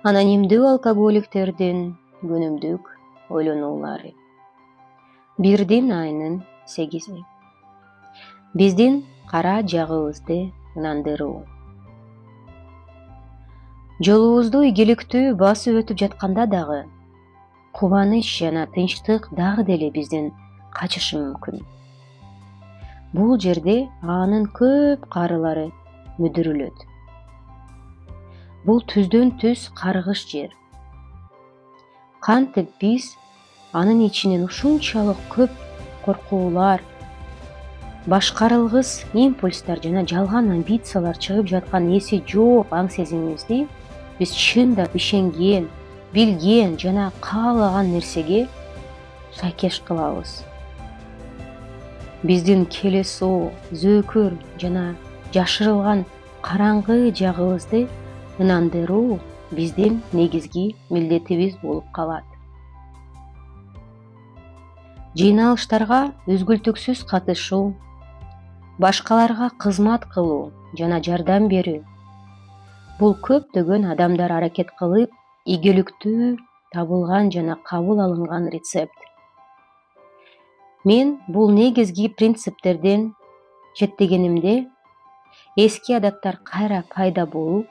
Анонимдүү алкоголиктердин күнүмдүк ойлонуулары. 1-8. Биздин кара жагыбызды ынандыруу. Жолубузду ийгиликтүү басып өтүп жатканда дагы кубаныч жана тынчтык дагы деле бизден качышы мүмкүн. Бул жерде анын көп карылары мүдүрүлөт. Бул түздөн түз каргыш жер. Кантип биз анын ичинен ушунчалык көп коркуулар, башкарылгыс импульстар жана жалган амбициялар чыгып жаткан эси жок аң сезимибизди биз чындап ишенген, билген жана каалаган нерсеге шайкеш кылабыз. Биздин келесоо, зөөкүр жана жашырылган караңгы жагыбызды ынандыруу биздин негизги милдетибиз болуп калат. Жыйналыштарга үзгүлтүксүз катышуу, башкаларга кызмат кылуу жана жардам берүү. Бул көптөгөн адамдар аракет кылып, ийгиликтүү табылган жана кабыл алынган рецепт. Мен бул негизги принциптерден четтегенимде, эски адаттар кайра пайда болуп,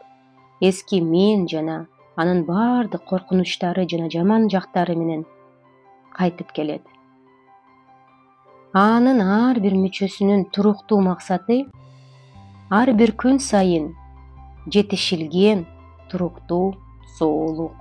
эски мен жана анын баардык коркунучтары жана жаман жактары менен кайтып келет. Анын ар бир мүчөсүнүн туруктуу максаты ар бир күн сайын жетишилген туруктуу соолук.